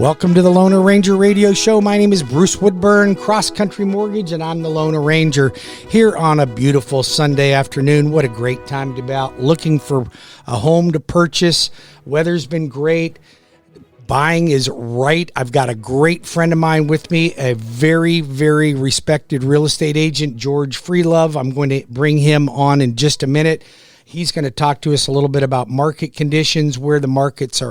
Welcome to the Loner Ranger Radio Show. My name is Bruce Woodburn, CrossCountry Mortgage, and I'm the Loner Ranger here on a beautiful Sunday afternoon. What a great time to be out looking for a home to purchase. Weather's been great. Buying is right. I've got a great friend of mine with me, a very, very respected real estate agent, George Freelove. I'm going to bring him on in just a minute. He's going to talk to us a little bit about market conditions, where the market's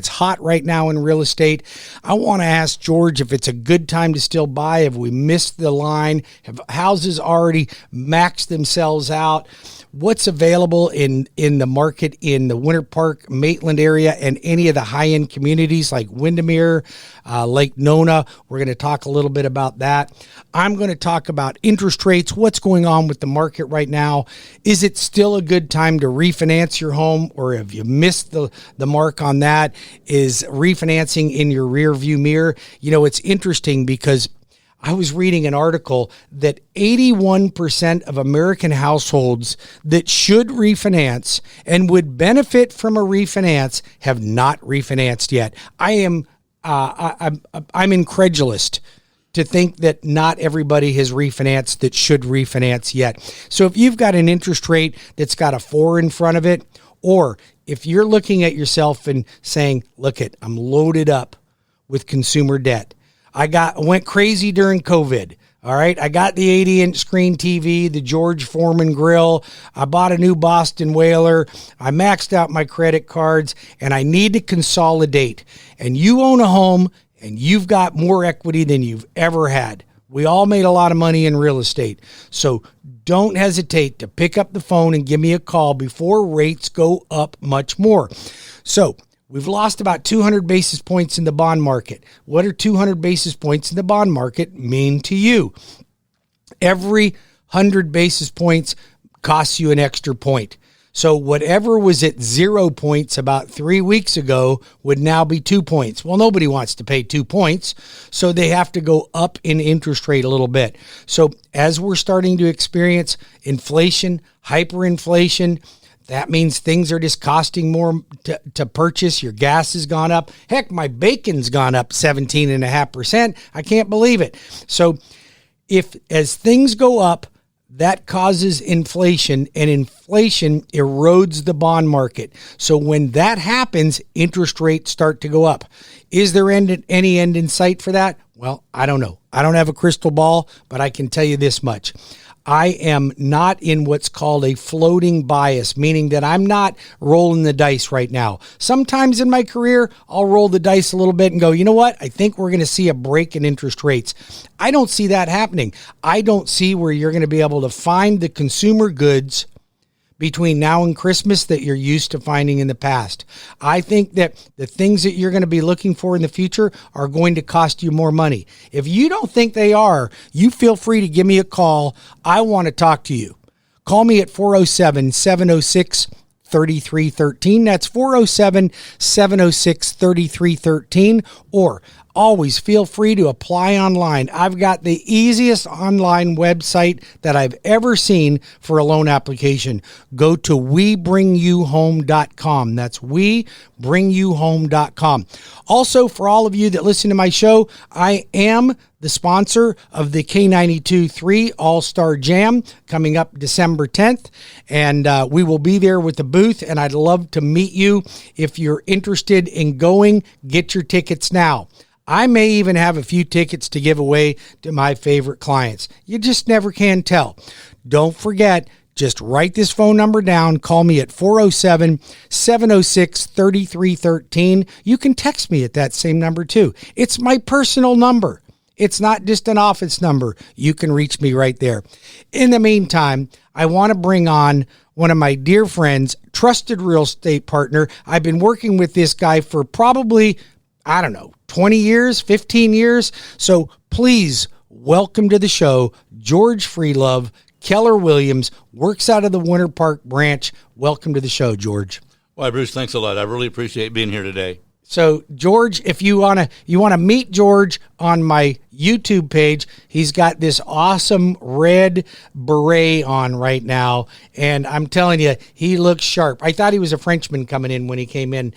hot right now in real estate. I want to ask George if it's a good time to still buy. Have we missed the line? Have houses already maxed themselves out? What's available in the market in the Winter Park, Maitland area, and any of the high-end communities like Windermere, Lake Nona? We're going to talk a little bit about that. I'm going to talk about interest rates, what's going on with the market right now. Is it still a good time to refinance your home, or have you missed the mark on that? Is refinancing in your rear view mirror? You know, it's interesting because I was reading an article that 81% of American households that should refinance and would benefit from a refinance have not refinanced yet. I'm incredulous to think that not everybody has refinanced that should refinance yet. So if you've got an interest rate that's got a 4 in front of it, or if you're looking at yourself and saying, I'm loaded up with consumer debt. I went crazy during COVID. All right. I got the 80-inch screen TV, the George Foreman grill. I bought a new Boston Whaler. I maxed out my credit cards, and I need to consolidate. And you own a home and you've got more equity than you've ever had. We all made a lot of money in real estate. So don't hesitate to pick up the phone and give me a call before rates go up much more. So we've lost about 200 basis points in the bond market. What are 200 basis points in the bond market mean to you? Every 100 basis points costs you an extra point. So whatever was at 0 points about 3 weeks ago would now be 2 points. Well, nobody wants to pay 2 points, so they have to go up in interest rate a little bit. So as we're starting to experience inflation, hyperinflation, that means things are just costing more to purchase. Your gas has gone up. Heck, my bacon's gone up 17.5%. I can't believe it. So as things go up, that causes inflation, and inflation erodes the bond market. So when that happens, interest rates start to go up. Is there any end in sight for that? Well, I don't know. I don't have a crystal ball, but I can tell you this much. I am not in what's called a floating bias, meaning that I'm not rolling the dice right now. Sometimes in my career, I'll roll the dice a little bit and go, you know what? I think we're going to see a break in interest rates. I don't see that happening. I don't see where you're going to be able to find the consumer goods between now and Christmas that you're used to finding in the past. I think that the things that you're going to be looking for in the future are going to cost you more money. If you don't think they are, you feel free to give me a call. I want to talk to you. Call me at 407-706-3313. That's 407-706-3313. Or always feel free to apply online. I've got the easiest online website that I've ever seen for a loan application. Go to WeBringYouHome.com. That's WeBringYouHome.com. Also, for all of you that listen to my show, I am the sponsor of the K92-3 All-Star Jam coming up December 10th, and we will be there with the booth, and I'd love to meet you. If you're interested in going, get your tickets now. I may even have a few tickets to give away to my favorite clients. You just never can tell. Don't forget, just write this phone number down. Call me at 407-706-3313. You can text me at that same number too. It's my personal number. It's not just an office number. You can reach me right there. In the meantime, I want to bring on one of my dear friends, trusted real estate partner. I've been working with this guy for probably, 20 years, 15 years. So please welcome to the show, George Freelove. Keller Williams works out of the Winter Park branch. Welcome to the show, George. Well, Bruce, thanks a lot. I really appreciate being here today. So George, if you want to meet George on my YouTube page, he's got this awesome red beret on right now, and I'm telling you, he looks sharp. I thought he was a Frenchman coming in when he came in,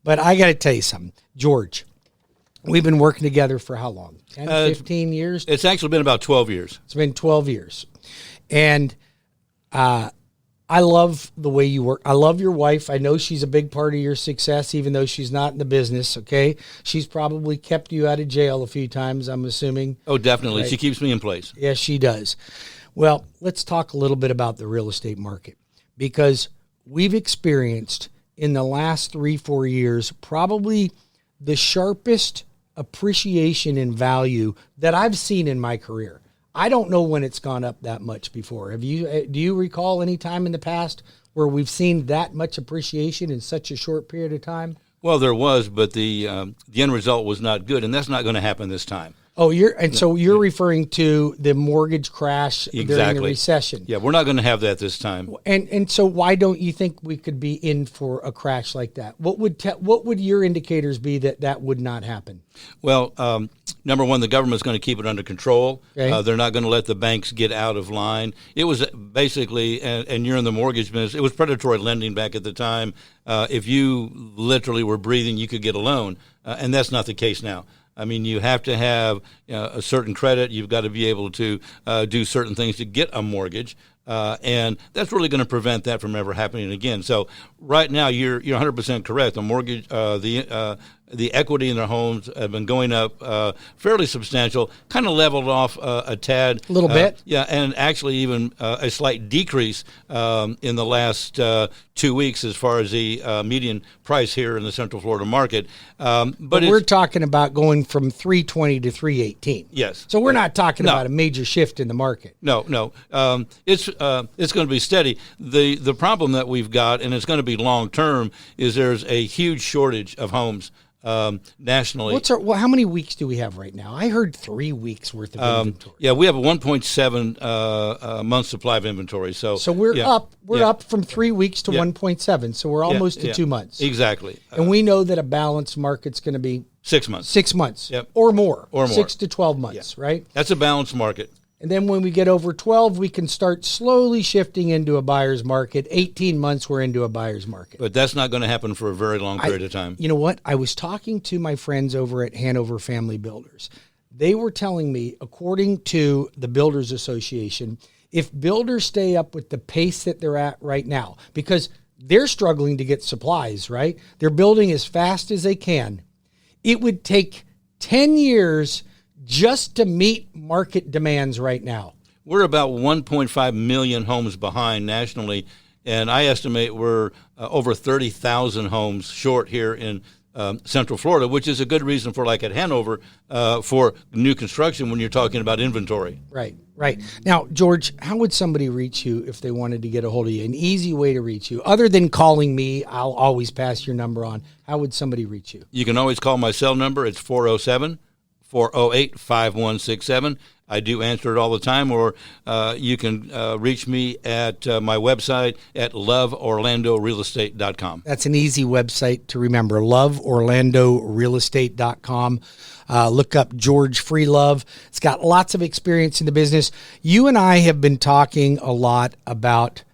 but I got to tell you something, George. We've been working together for how long? 10, 15 years? It's actually been about 12 years. It's been 12 years. And I love the way you work. I love your wife. I know she's a big part of your success, even though she's not in the business, okay? She's probably kept you out of jail a few times, I'm assuming. Oh, definitely. Right. She keeps me in place. Yes, she does. Well, let's talk a little bit about the real estate market, because we've experienced in the last 3-4 years probably the sharpest appreciation in value that I've seen in my career. I don't know when it's gone up that much before. Do you recall any time in the past where we've seen that much appreciation in such a short period of time? Well, there was, but the end result was not good, and that's not going to happen this time. Oh, so you're referring to the mortgage crash during the recession. Yeah, we're not going to have that this time. And so why don't you think we could be in for a crash like that? What would your indicators be that would not happen? Well, number one, the government's going to keep it under control. Okay. They're not going to let the banks get out of line. It was basically, and you're in the mortgage business, it was predatory lending back at the time. If you literally were breathing, you could get a loan, and that's not the case now. I mean, you have to have a certain credit. You've got to be able to do certain things to get a mortgage, and that's really going to prevent that from ever happening again. So right now, you're 100% correct. The mortgage, the equity in their homes have been going up fairly substantial, kind of leveled off a tad. A little bit? Yeah, and actually even a slight decrease in the last 2 weeks as far as the median price here in the Central Florida market. But we're talking about going from 320 to 318. Yes. So we're not talking about a major shift in the market. No. It's going to be steady. The problem that we've got, and it's going to be long term, is there's a huge shortage of homes nationally. How many weeks do we have right now? I heard 3 weeks worth of inventory. Yeah, we have a 1.7 month supply of inventory. So we're up. We're up from 3 weeks to 1.7. So we're almost to 2 months. Exactly. And we know that a balanced market's going to be 6 months. 6 months. Yep. Or more. Or more. 6 to 12 months, right? That's a balanced market. And then when we get over 12, we can start slowly shifting into a buyer's market. 18 months, we're into a buyer's market. But that's not going to happen for a very long period of time. You know what? I was talking to my friends over at Hanover Family Builders. They were telling me, according to the Builders Association, if builders stay up with the pace that they're at right now, because they're struggling to get supplies, right? They're building as fast as they can. It would take 10 years just to meet market demands right now. We're about 1.5 million homes behind nationally, and I estimate we're over 30,000 homes short here in Central Florida, which is a good reason for, like at Hanover, for new construction when you're talking about inventory. Right. Now, George, how would somebody reach you if they wanted to get a hold of you? An easy way to reach you, other than calling me, I'll always pass your number on. How would somebody reach you? You can always call my cell number. It's 407-408-5167. I do answer it all the time, or you can reach me at my website at loveorlandorealestate.com. That's an easy website to remember, loveorlandorealestate.com. Look up George Freelove. It's got lots of experience in the business. You and I have been talking a lot about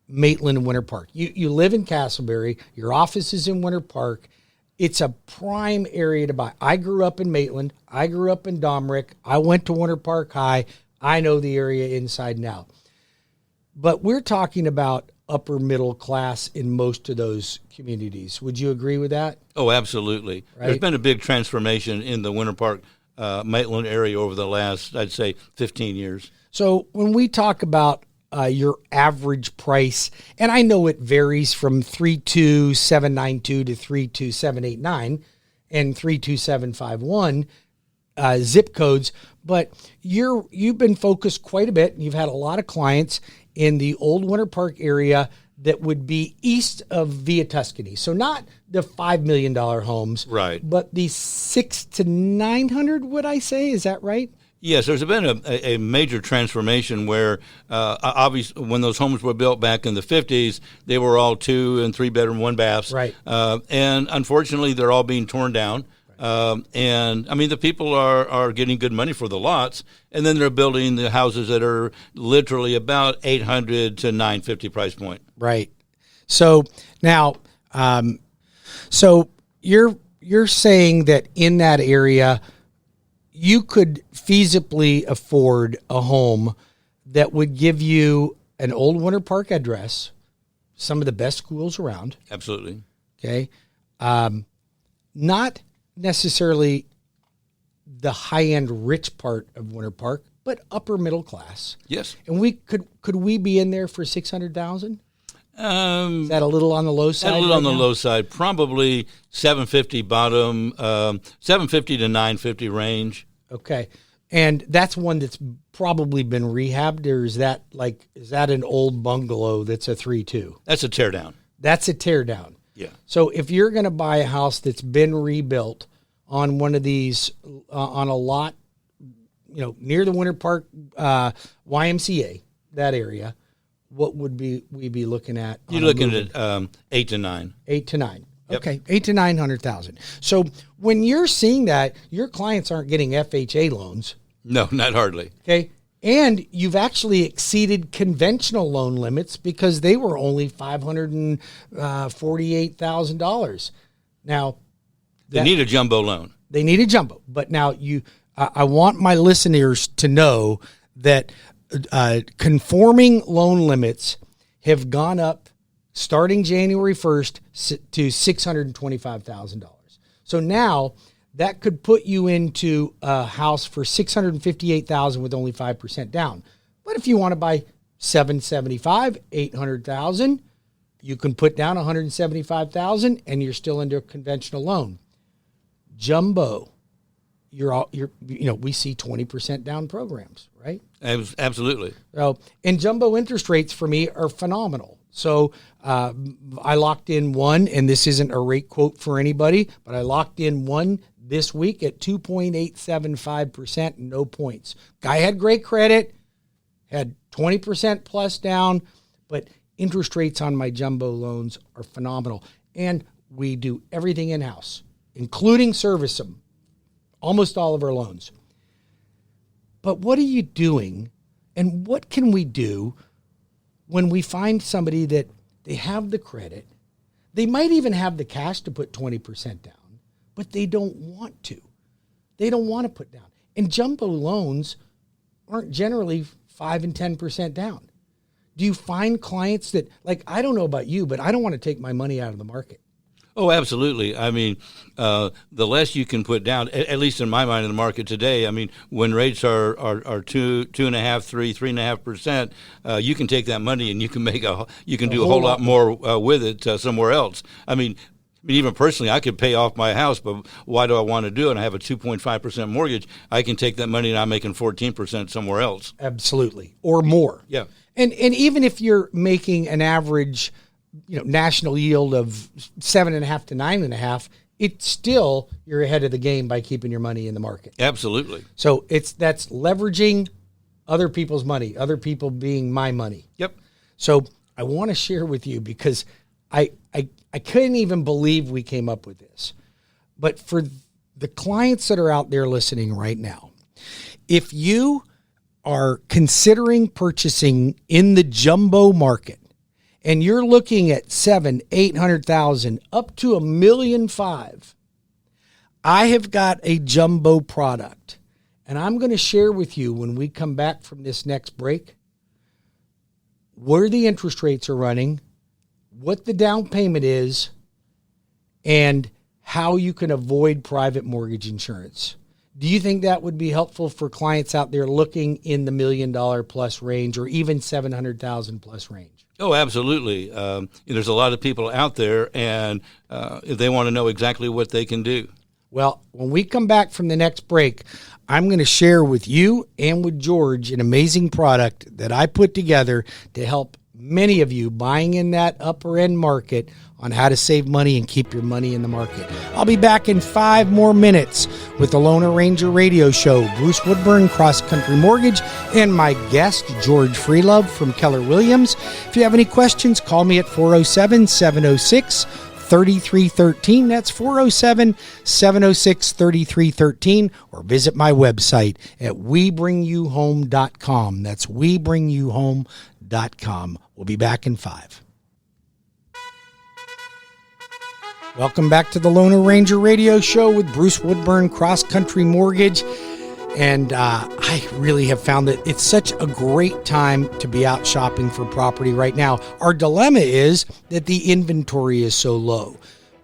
Maitland and Winter Park. You live in Castleberry. Your office is in Winter Park. It's a prime area to buy. I grew up in Maitland. I grew up in Domrick. I went to Winter Park High. I know the area inside and out. But we're talking about upper middle class in most of those communities. Would you agree with that? Oh, absolutely. Right? There's been a big transformation in the Winter Park, Maitland area over the last, I'd say, 15 years. So when we talk about your average price, and I know it varies from 32792 to 32789 and 32751 zip codes, but you've been focused quite a bit, and you've had a lot of clients in the old Winter Park area that would be east of Via Tuscany. So not the $5 million homes, right? But the 600 to 900, would I say? Is that right? Yes, there's been a major transformation where, obviously, when those homes were built back in the 50s, they were all 2 and 3 bedroom, 1 baths. Right. And unfortunately, they're all being torn down. And I mean, the people are getting good money for the lots, and then they're building the houses that are literally about 800 to 950 price point. Right. So now, so you're you're saying that in that area, you could feasibly afford a home that would give you an old Winter Park address, some of the best schools around. Absolutely. Okay. Not necessarily the high-end rich part of Winter Park, but upper middle class. Yes. And could we be in there for 600,000? Is that a little on the low side? A little right on the now? low side. Probably 750 bottom, 750 to 950 range. Okay. And that's one that's probably been rehabbed, or is that an old bungalow that's a 3-2? That's a teardown. That's a teardown. Yeah. So if you're going to buy a house that's been rebuilt on one of these, on a lot, near the Winter Park YMCA, that area, what would we be looking at? You're looking at 8 to 9. 8 to 9. Yep. Okay, 8 to 900,000. So when you're seeing that, your clients aren't getting FHA loans. No, not hardly. Okay. And you've actually exceeded conventional loan limits because they were only $548,000. Now, They need a jumbo loan. they need a jumbo. But now I want my listeners to know that conforming loan limits have gone up starting January 1st to $625,000. So now that could put you into a house for $658,000 with only 5% down. But if you want to buy $775,000, $800,000, you can put down $175,000 and you're still under a conventional loan. Jumbo, we see 20% down programs, right? Absolutely. So, and jumbo interest rates for me are phenomenal. So I locked in one, and this isn't a rate quote for anybody, but I locked in one this week at 2.875%, no points. Guy had great credit, had 20% plus down, but interest rates on my jumbo loans are phenomenal. And we do everything in-house, including service them, almost all of our loans. But what are you doing, and what can we do when we find somebody that they have the credit, they might even have the cash to put 20% down, but they don't want to. They don't want to put down. And jumbo loans aren't generally 5 and 10% down. Do you find clients that, I don't know about you, but I don't want to take my money out of the market? Oh, absolutely. I mean, the less you can put down, at least in my mind, in the market today. I mean, when rates are 2.5%, 3.5%, you can take that money and you can do a whole lot more with it somewhere else. I mean, even personally, I could pay off my house, but why do I want to do it? I have a 2.5% mortgage. I can take that money and I'm making 14% somewhere else. Absolutely, or more. Yeah, and even if you're making an average, national yield of 7.5 to 9.5, it's still, you're ahead of the game by keeping your money in the market. Absolutely. So that's leveraging other people's money, other people being my money. Yep. So I want to share with you because I couldn't even believe we came up with this. But for the clients that are out there listening right now, if you are considering purchasing in the jumbo market, and you're looking at $700,000-$800,000 up to $1.5 million, I have got a jumbo product, and I'm going to share with you when we come back from this next break where the interest rates are running, what the down payment is, and how you can avoid private mortgage insurance. Do you think that would be helpful for clients out there looking in the $1 million plus range or even $700,000 plus range? Oh, absolutely. There's a lot of people out there, and they want to know exactly what they can do. Well, when we come back from the next break, I'm going to share with you and with George an amazing product that I put together to help many of you buying in that upper end market on how to save money and keep your money in the market. I'll be back in 5 more minutes with the Loan Arranger Radio Show, Bruce Woodburn, CrossCountry Mortgage, and my guest, George Freelove from Keller Williams. If you have any questions, call me at 407-706-3313. That's 407-706-3313, or visit my website at webringyouhome.com. That's webringyouhome.com. We'll be back in 5. Welcome back to the Loner Ranger Radio Show with Bruce Woodburn, CrossCountry Mortgage. And I really have found that it's such a great time to be out shopping for property right now. Our dilemma is that the inventory is so low,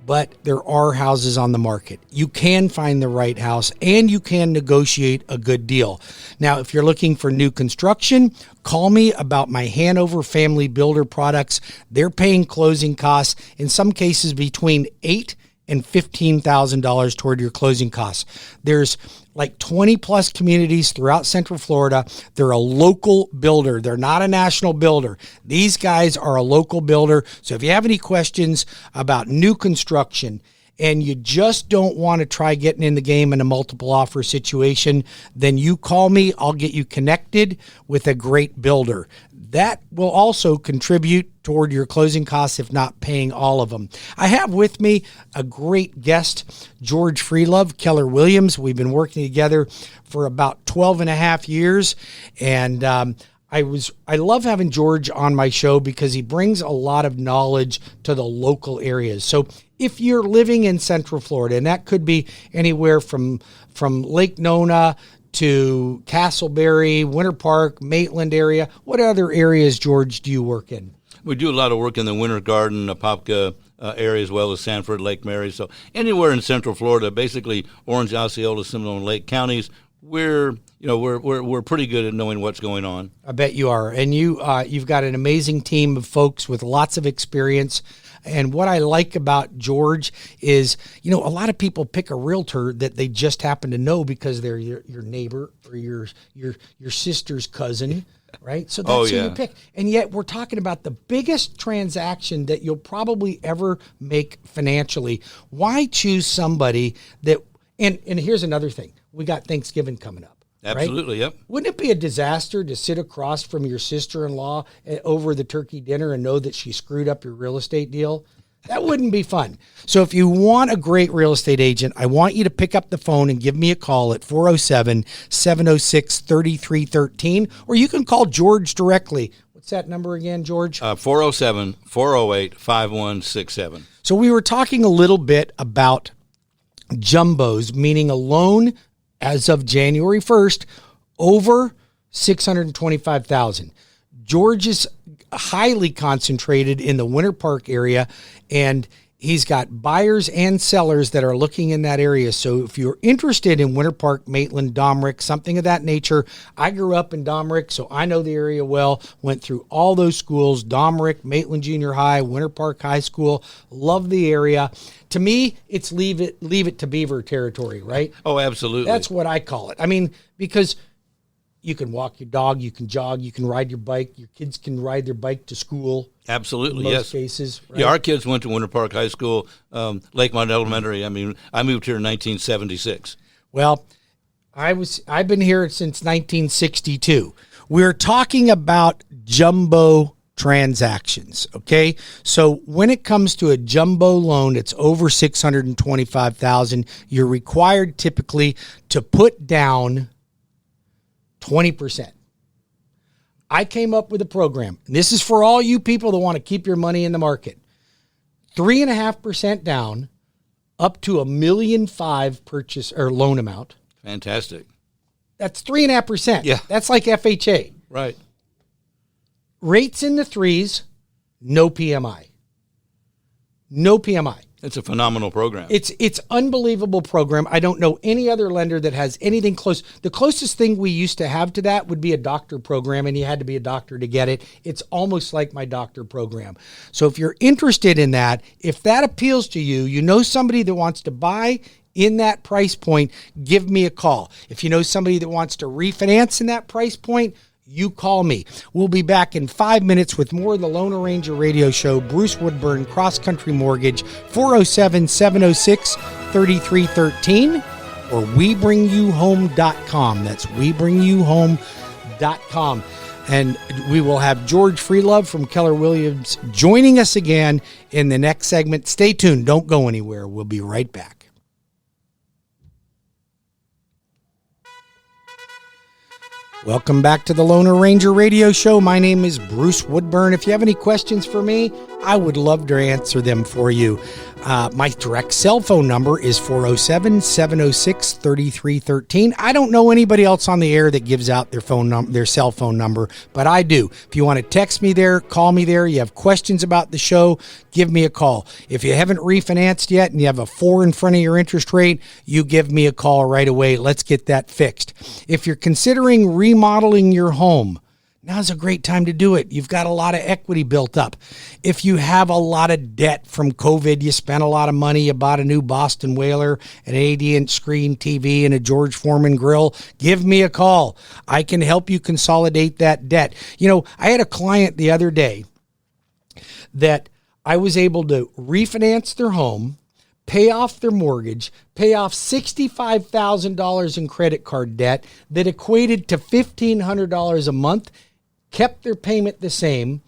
but there are houses on the market. You can find the right house and you can negotiate a good deal. Now, if you're looking for new construction, call me about my Hanover Family Builder products. They're paying closing costs, in some cases between $8,000 and $15,000 toward your closing costs. There's like 20 plus communities throughout Central Florida. They're a local builder. They're not a national builder. These guys are a local builder. So if you have any questions about new construction and you just don't want to try getting in the game in a multiple offer situation, then you call me. I'll get you connected with a great builder. That will also contribute toward your closing costs, if not paying all of them. I have with me a great guest, George Freelove, Keller Williams. We've been working together for about 12 and a half years. And I love having George on my show because he brings a lot of knowledge to the local areas. So if you're living in Central Florida, and that could be anywhere from Lake Nona to Castleberry, Winter Park, Maitland area. What other areas, George, do you work in? We do a lot of work in the Winter Garden, Apopka area, as well as Sanford, Lake Mary. So anywhere in Central Florida, basically Orange, Osceola, Seminole, and Lake counties, we're pretty good at knowing what's going on. I bet you are, and you've got an amazing team of folks with lots of experience. And what I like about George is, a lot of people pick a realtor that they just happen to know because they're your neighbor or your sister's cousin, right? So that's who you pick. And yet we're talking about the biggest transaction that you'll probably ever make financially. Why choose somebody that, and here's another thing. We got Thanksgiving coming up. Absolutely, right? Yep. Wouldn't it be a disaster to sit across from your sister-in-law over the turkey dinner and know that she screwed up your real estate deal? That wouldn't be fun. So if you want a great real estate agent, I want you to pick up the phone and give me a call at 407-706-3313, or you can call George directly. What's that number again, George? 407-408-5167. So we were talking a little bit about jumbos, meaning a loan as of January 1st, over $625,000. George is highly concentrated in the Winter Park area, and he's got buyers and sellers that are looking in that area. So if you're interested in Winter Park, Maitland, Domrick, something of that nature, I grew up in Domrick, so I know the area well, went through all those schools, Domrick, Maitland Junior High, Winter Park High School, love the area. To me, it's leave it to Beaver territory, right? Oh, absolutely. That's what I call it. I mean, because you can walk your dog, you can jog, you can ride your bike, your kids can ride their bike to school. Absolutely, in most yes. cases, right? Yeah, our kids went to Winter Park High School, Lakemont Elementary. I mean, I moved here in 1976. Well, I've been here since 1962. We're talking about jumbo transactions, okay? So when it comes to a jumbo loan, it's over $625,000. You're required typically to put down 20%. I came up with a program, and this is for all you people that want to keep your money in the market. 3.5% down, up to $1.5 million purchase or loan amount. Fantastic. That's 3.5%. Yeah. That's like FHA. Right. Rates in the threes, no PMI. No PMI. It's a phenomenal program. It's unbelievable program. I don't know any other lender that has anything close. The closest thing we used to have to that would be a doctor program, and you had to be a doctor to get it. It's almost like my doctor program. So if you're interested in that, if that appeals to you, you know somebody that wants to buy in that price point, give me a call. If you know somebody that wants to refinance in that price point, you call me. We'll be back in 5 minutes with more of the Loner Ranger Radio Show. Bruce Woodburn, CrossCountry Mortgage, 407-706-3313, or WeBringYouHome.com. That's WeBringYouHome.com. And we will have George Freelove from Keller Williams joining us again in the next segment. Stay tuned. Don't go anywhere. We'll be right back. Welcome back to the Loner Ranger Radio Show. My name is Bruce Woodburn. If you have any questions for me, I would love to answer them for you. My direct cell phone number is 407-706-3313. I don't know anybody else on the air that gives out their cell phone number, but I do. If you want to text me there, call me there, you have questions about the show, give me a call. If you haven't refinanced yet and you have a 4 in front of your interest rate, you give me a call right away. Let's get that fixed. If you're considering remodeling your home, now's a great time to do it. You've got a lot of equity built up. If you have a lot of debt from COVID, you spent a lot of money, you bought a new Boston Whaler, an 80-inch screen TV, and a George Foreman grill, give me a call. I can help you consolidate that debt. You know, I had a client the other day that I was able to refinance their home, pay off their mortgage, pay off $65,000 in credit card debt that equated to $1,500 a month, kept their payment the same,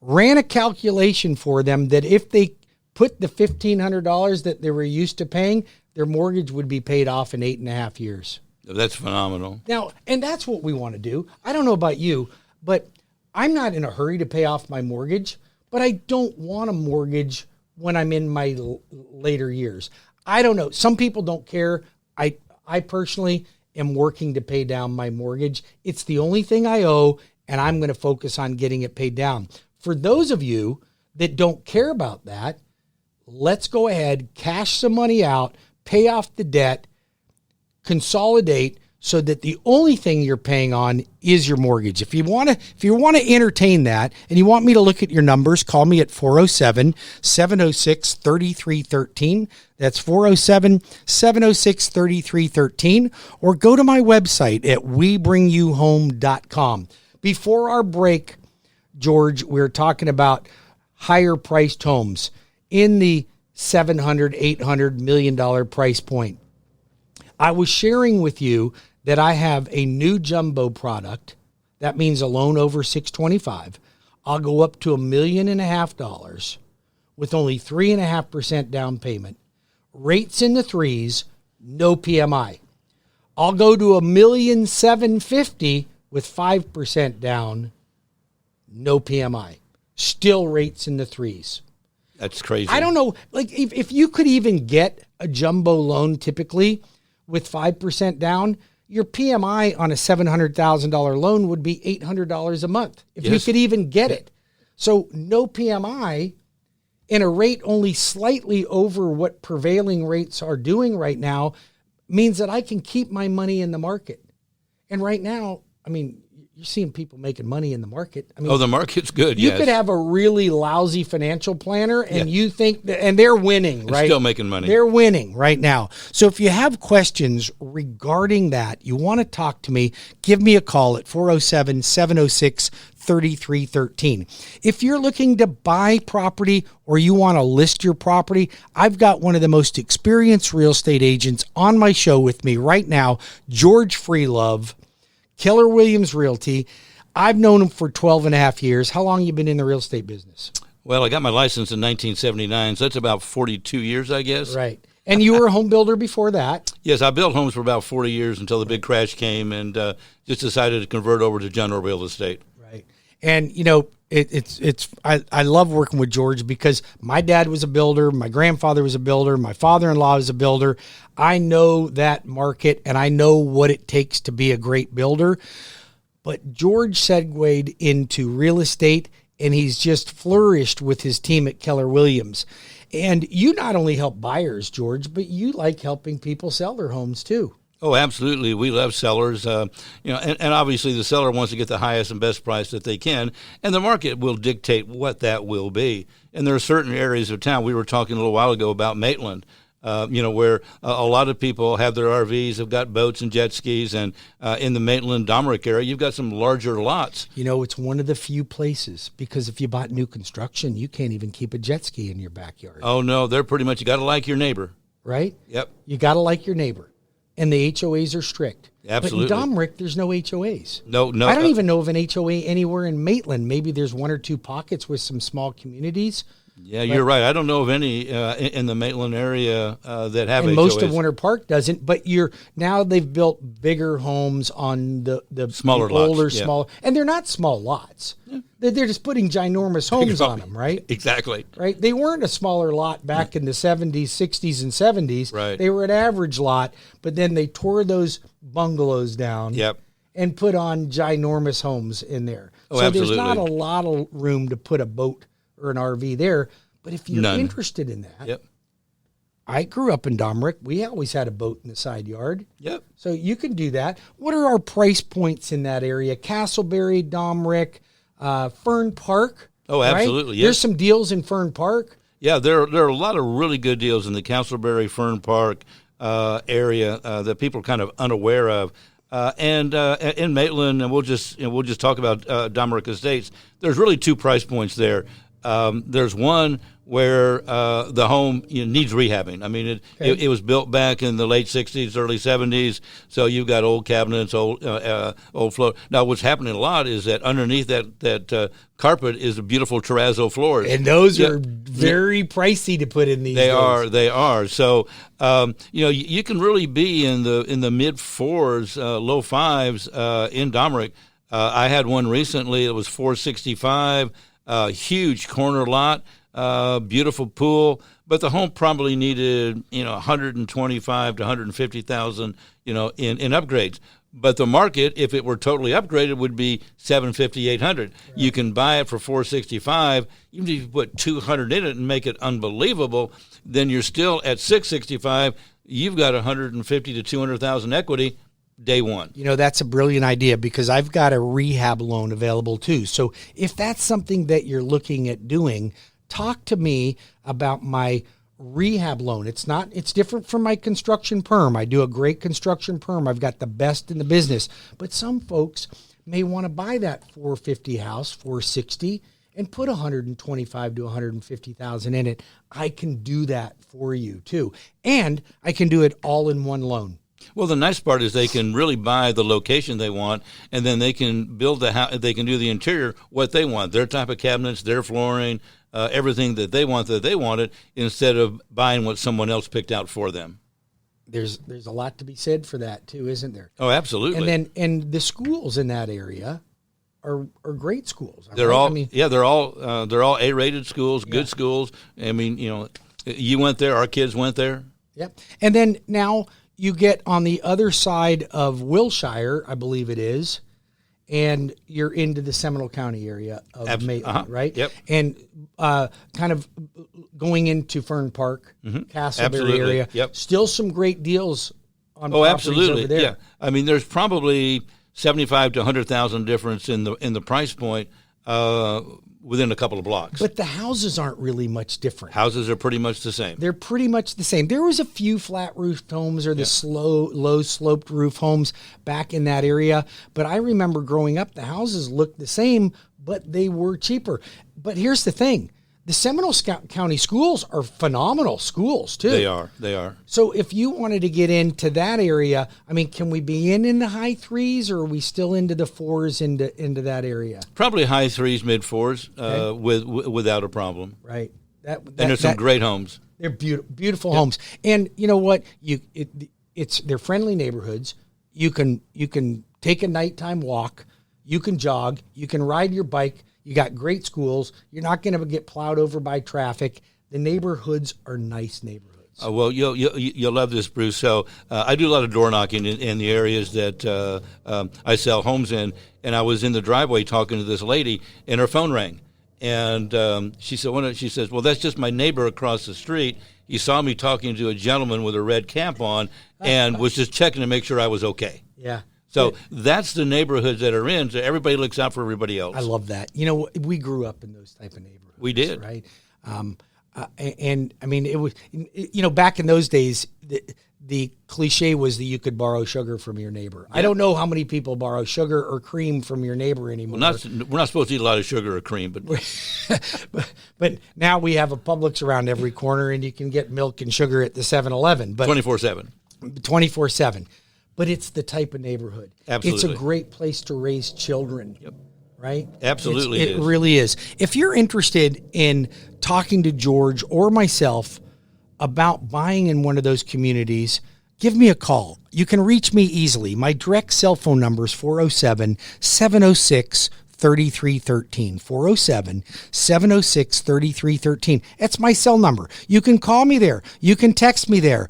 ran a calculation for them that if they put the $1,500 that they were used to paying, their mortgage would be paid off in 8.5 years. That's phenomenal. Now, and that's what we want to do. I don't know about you, but I'm not in a hurry to pay off my mortgage, but I don't want a mortgage when I'm in my later years. I don't know. Some people don't care. I personally am working to pay down my mortgage. It's the only thing I owe, and I'm going to focus on getting it paid down. For those of you that don't care about that, let's go ahead, cash some money out, pay off the debt, consolidate, so that the only thing you're paying on is your mortgage. If you want to entertain that and you want me to look at your numbers, call me at 407-706-3313. That's 407-706-3313, or go to my website at webringyouhome.com. Before our break, George, we were talking about higher priced homes in the $700, $800 million price point. I was sharing with you that I have a new jumbo product. That means a loan over $625,000. I'll go up to $1.5 million with only 3.5% down payment. Rates in the threes, no PMI. I'll go to $1.75 million with 5% down, no PMI. Still rates in the threes. That's crazy. I don't know, like if you could even get a jumbo loan typically with 5% down, your PMI on a $700,000 loan would be $800 a month if you could even get it. So no PMI and a rate only slightly over what prevailing rates are doing right now means that I can keep my money in the market. And right now, I mean, you're seeing people making money in the market. I mean, the market's good. You could have a really lousy financial planner and you think that, and they're winning, right? Still making money. They're winning right now. So if you have questions regarding that, you want to talk to me, give me a call at 407-706-3313. If you're looking to buy property or you want to list your property, I've got one of the most experienced real estate agents on my show with me right now, George Freelove, Keller Williams Realty. I've known him for 12 and a half years. How long have you been in the real estate business? Well, I got my license in 1979, so that's about 42 years, I guess. Right. And you were a home builder before that? Yes, I built homes for about 40 years until the big crash came and just decided to convert over to general real estate. Right. And, you know, I love working with George because my dad was a builder, my grandfather was a builder, my father-in-law was a builder. I know that market and I know what it takes to be a great builder. But George segued into real estate and he's just flourished with his team at Keller Williams. And you not only help buyers, George, but you like helping people sell their homes too. Oh, absolutely. We love sellers, and obviously the seller wants to get the highest and best price that they can, and the market will dictate what that will be. And there are certain areas of town. We were talking a little while ago about Maitland, where a lot of people have their RVs, have got boats and jet skis, and in the Maitland, Domrick area, you've got some larger lots. You know, it's one of the few places, because if you bought new construction, you can't even keep a jet ski in your backyard. Oh, no, they're pretty much, you got to like your neighbor. Right? Yep. You got to like your neighbor. And the HOAs are strict. Absolutely. But in Domrick, there's no HOAs. No. I don't even know of an HOA anywhere in Maitland. Maybe there's one or two pockets with some small communities. Yeah, you're right. I don't know of any in the Maitland area that have and HOAs. most of Winter Park doesn't. But now they've built bigger homes on the Smaller the older, lots, yeah. smaller, and they're not small lots. Yeah. They're just putting ginormous homes on them, right? Exactly. Right. They weren't a smaller lot back in the 70s, 60s, and 70s. Right. They were an average lot, but then they tore those bungalows down. Yep. And put on ginormous homes in there. Oh, so absolutely. there's not a lot of room to put a boat or an RV there. But if you're None. interested in that, Yep. I grew up in Domrick. We always had a boat in the side yard. Yep. So you can do that. What are our price points in that area? Castleberry, Domrick, Fern Park. Oh, absolutely. Right? Yes. There's some deals in Fern Park. Yeah, there are a lot of really good deals in the Castleberry Fern Park area that people are kind of unaware of. And in Maitland, and we'll just talk about Domrick Estates. There's really two price points there. There's one where the home needs rehabbing. I mean, it was built back in the late 60s, early 70s, so you've got old cabinets, old floor. Now, what's happening a lot is that underneath that carpet is beautiful terrazzo floors. And those are very pricey to put in these days. They are. So, you can really be in the mid fours, low fives in Domrick. I had one recently that was $465, huge corner lot. Beautiful pool, but the home probably needed, 125 to 150,000, in upgrades. But the market, if it were totally upgraded, would be 750, 800. Right. You can buy it for 465. Even if you put 200 in it and make it unbelievable, then you're still at 665. You've got 150 to 200,000 equity. Day one. That's a brilliant idea because I've got a rehab loan available too. So if that's something that you're looking at doing, talk to me about my rehab loan. It's different from my construction perm. I do a great construction perm. I've got the best in the business, but some folks may want to buy that 450 house, 460, and put 125 to 150,000 in it. I can do that for you too. And I can do it all in one loan. Well, the nice part is they can really buy the location they want, and then they can build the house. They can do the interior what they want, their type of cabinets, their flooring, everything that they wanted, instead of buying what someone else picked out for them. There's a lot to be said for that too, isn't there? Oh, absolutely. And the schools in that area are great schools. They're all they're all A-rated schools, good schools. I mean, you went there, our kids went there. Yep. And then now you get on the other side of Wilshire, I believe it is, and you're into the Seminole County area of Maitland, right? Yep. And kind of going into Fern Park, Castleberry area. Yep. Still some great deals on properties over there. Yeah. I mean, there's probably 75 to 100,000 difference in the price point within a couple of blocks. But the houses aren't really much different. Houses are pretty much the same. They're pretty much the same. There was a few flat roofed homes or the low sloped roof homes back in that area. But I remember growing up, the houses looked the same, but they were cheaper. But here's the thing. The Seminole County schools are phenomenal schools, too. They are. So if you wanted to get into that area, I mean, can we be in the high threes, or are we still into the fours into that area? Probably high threes, mid fours, without a problem. Right. And there's some great homes. They're beautiful homes. And you know what? They're friendly neighborhoods. You can take a nighttime walk. You can jog. You can ride your bike. You got great schools. You're not going to get plowed over by traffic. The neighborhoods are nice neighborhoods. Well, you'll love this, Bruce. So I do a lot of door knocking in the areas that I sell homes in. And I was in the driveway talking to this lady, and her phone rang. And she says, well, that's just my neighbor across the street. He saw me talking to a gentleman with a red cap on and was just checking to make sure I was okay. Yeah. So that's the neighborhoods that are in. So everybody looks out for everybody else. I love that. We grew up in those type of neighborhoods. We did. Right. And I mean, it was, back in those days, the cliche was that you could borrow sugar from your neighbor. Yeah. I don't know how many people borrow sugar or cream from your neighbor anymore. We're not supposed to eat a lot of sugar or cream, but now we have a Publix around every corner, and you can get milk and sugar at the 7-Eleven. 24/7. 24/7. But it's the type of neighborhood. Absolutely. It's a great place to raise children. Yep. right? Absolutely It really is. If you're interested in talking to George or myself about buying in one of those communities, give me a call. You can reach me easily. My direct cell phone number is 407-706-3313. 407-706-3313. That's my cell number. You can call me there. You can text me there.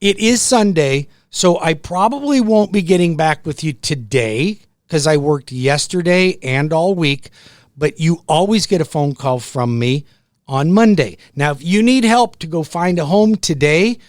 It is Sunday, so I probably won't be getting back with you today because I worked yesterday and all week, but you always get a phone call from me on Monday. Now, if you need help to go find a home today,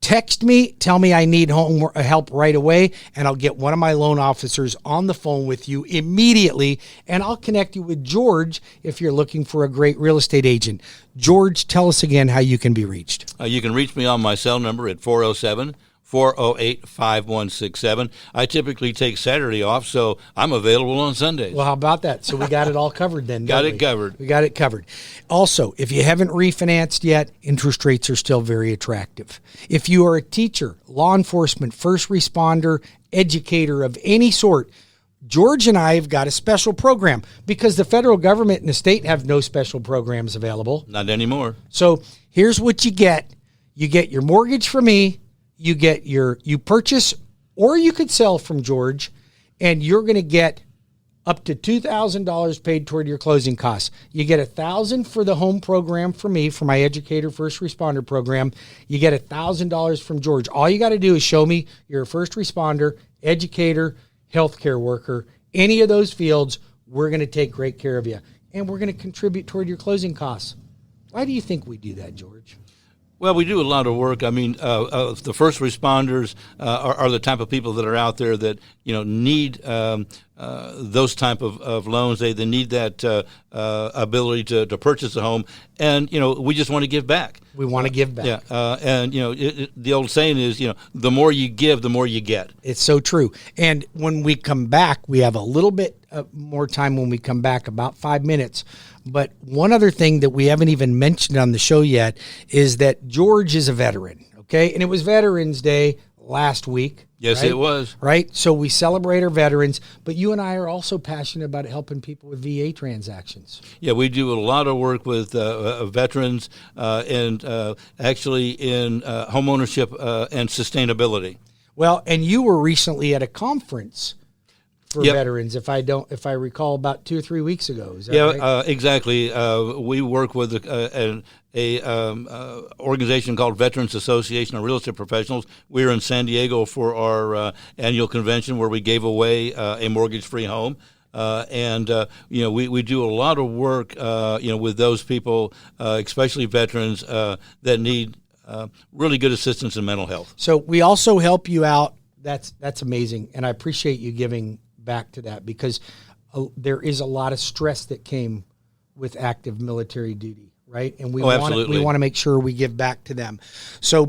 text me, tell me I need help right away, and I'll get one of my loan officers on the phone with you immediately, and I'll connect you with George if you're looking for a great real estate agent. George, tell us again how you can be reached. You can reach me on my cell number at 407-408-5167. I typically take Saturday off, so I'm available on Sundays. Well, how about that? So we got it all covered then. Got it covered. We got it covered. Also, if you haven't refinanced yet, interest rates are still very attractive. If you are a teacher, law enforcement, first responder, educator of any sort, George and I have got a special program because the federal government and the state have no special programs available. Not anymore. So here's what you get. You get your mortgage from me. You purchase, or you could sell from George, and you're going to get up to $2,000 paid toward your closing costs. You get $1,000 for the home program for me, for my educator first responder program. You get $1,000 from George. All you got to do is show me you're a first responder, educator, healthcare worker, any of those fields. We're going to take great care of you, and we're going to contribute toward your closing costs. Why do you think we do that, George? Well, we do a lot of work. I mean, the first responders are the type of people that are out there that, need those type of loans. They need that ability to purchase a home. And, we just want to give back. We want to give back. Yeah. And, the old saying is, the more you give, the more you get. It's so true. And when we come back, we have a little bit more time when we come back, about 5 minutes. But one other thing that we haven't even mentioned on the show yet is that George is a veteran, okay? And it was Veterans Day last week. Yes, right? It was. Right? So we celebrate our veterans, but you and I are also passionate about helping people with VA transactions. Yeah, we do a lot of work with veterans and actually in home ownership and sustainability. Well, and you were recently at a conference for veterans, if I recall, about 2 or 3 weeks ago. Is that right? Exactly. We work with an organization called Veterans Association of Real Estate Professionals. We were in San Diego for our annual convention where we gave away a mortgage-free home. We do a lot of work, with those people, especially veterans that need really good assistance in mental health. So we also help you out. That's amazing, and I appreciate you giving back to that because there is a lot of stress that came with active military duty, right? And we want to make sure we give back to them. So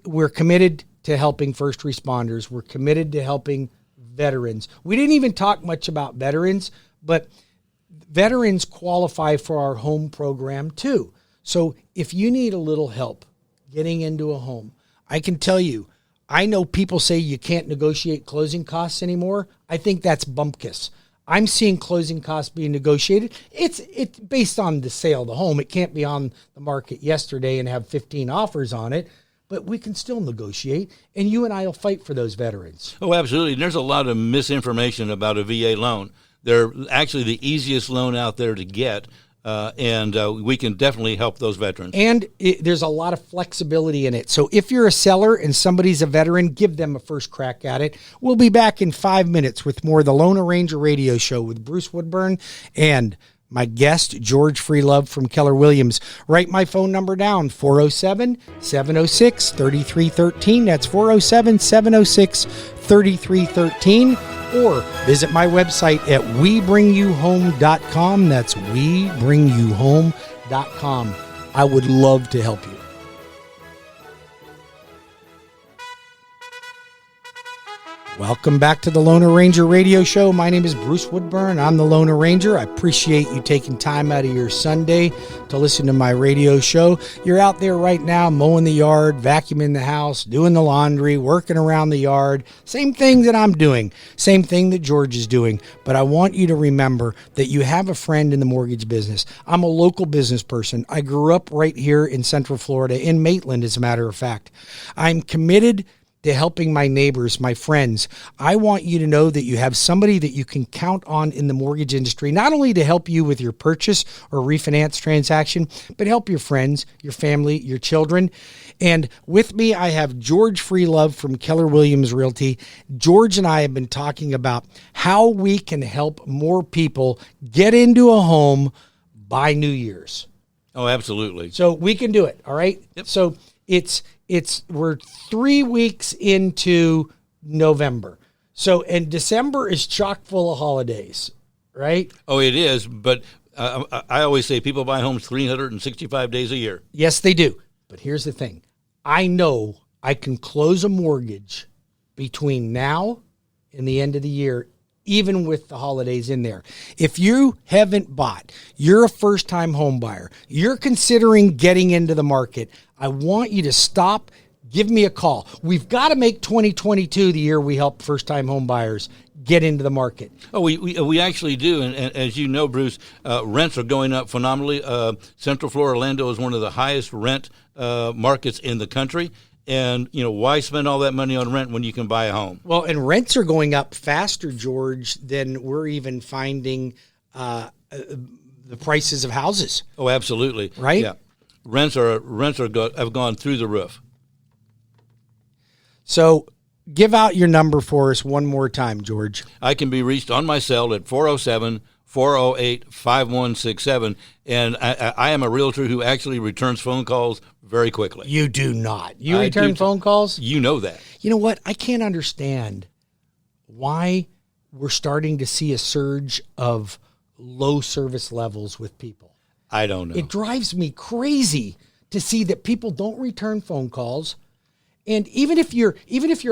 we're committed to helping first responders. We're committed to helping veterans. We didn't even talk much about veterans, but veterans qualify for our home program too. So if you need a little help getting into a home, I can tell you, I know people say you can't negotiate closing costs anymore. I think that's bumpkiss. I'm seeing closing costs being negotiated. It's based on the sale of the home. It can't be on the market yesterday and have 15 offers on it, but we can still negotiate, and you and I will fight for those veterans. Oh, absolutely. And there's a lot of misinformation about a VA loan. They're actually the easiest loan out there to get. And we can definitely help those veterans. And there's a lot of flexibility in it. So if you're a seller and somebody's a veteran, give them a first crack at it. We'll be back in 5 minutes with more of the Loan Arranger Radio Show with Bruce Woodburn and my guest, George Freelove from Keller Williams. Write my phone number down, 407-706-3313. That's 407-706-3313. Or visit my website at webringyouhome.com. That's webringyouhome.com. I would love to help you. Welcome back to the Loner Ranger Radio Show. My name is Bruce Woodburn. I'm the Loner Ranger. I appreciate you taking time out of your Sunday to listen to my radio show. You're out there right now mowing the yard, vacuuming the house, doing the laundry, working around the yard. Same thing that I'm doing. Same thing that George is doing. But I want you to remember that you have a friend in the mortgage business. I'm a local business person. I grew up right here in Central Florida, in Maitland, as a matter of fact. I'm committed to helping my neighbors, my friends. I want you to know that you have somebody that you can count on in the mortgage industry, not only to help you with your purchase or refinance transaction, but help your friends, your family, your children. And with me, I have George Freelove from Keller Williams Realty. George and I have been talking about how we can help more people get into a home by New Year's. Oh, absolutely. So we can do it, all right? Yep. So we're 3 weeks into November. So, and December is chock full of holidays, right? Oh, it is. But I always say people buy homes 365 days a year. Yes, they do. But here's the thing. I know I can close a mortgage between now and the end of the year, even with the holidays in there. If you haven't bought, you're a first-time home buyer, you're considering getting into the market, I want you to stop, give me a call. We've got to make 2022 the year we help first-time home buyers get into the market. Oh, we actually do. And as you know, Bruce, rents are going up phenomenally. Central Florida, Orlando is one of the highest rent markets in the country. And, you know, why spend all that money on rent when you can buy a home? Well, and rents are going up faster, George, than we're even finding the prices of houses. Oh, absolutely. Right? Yeah. Rents have gone through the roof. So give out your number for us one more time, George. I can be reached on my cell at 407-408-5167. And I am a realtor who actually returns phone calls very quickly. You do not. You return phone calls? You know that. You know what? I can't understand why we're starting to see a surge of low service levels with people. I don't know. It drives me crazy to see that people don't return phone calls. And even if you're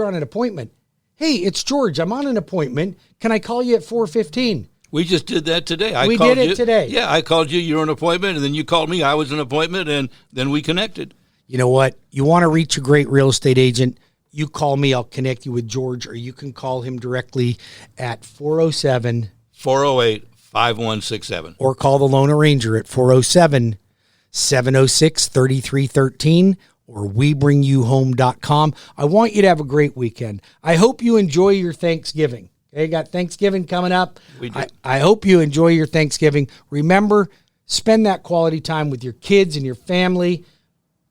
on an appointment, hey, it's George, I'm on an appointment. Can I call you at 4:15? We just did that today. We did it today. Yeah, I called you. You were on an appointment, and then you called me. I was on an appointment, and then we connected. You know what? You want to reach a great real estate agent, you call me. I'll connect you with George, or you can call him directly at 407-408-5167. Or call the Loner Ranger at 407-706-3313 or WeBringYouHome.com. I want you to have a great weekend. I hope you enjoy your Thanksgiving. Okay, got Thanksgiving coming up. We do. I hope you enjoy your Thanksgiving. Remember, spend that quality time with your kids and your family.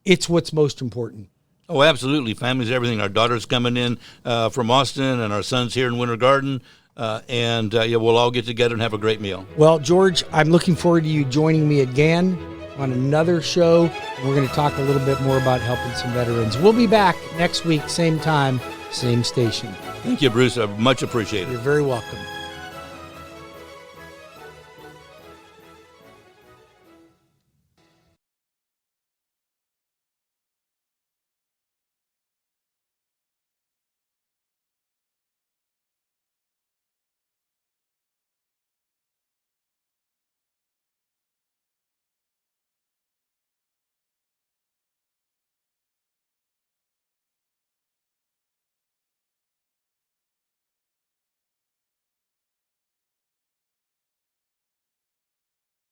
It's what's most important. Oh, absolutely. Family's everything. Our daughter's coming in from Austin, and our son's here in Winter Garden. And we'll all get together and have a great meal. Well, George, I'm looking forward to you joining me again on another show. And we're going to talk a little bit more about helping some veterans. We'll be back next week, same time, same station. Thank you, Bruce. I much appreciate it. You're very welcome.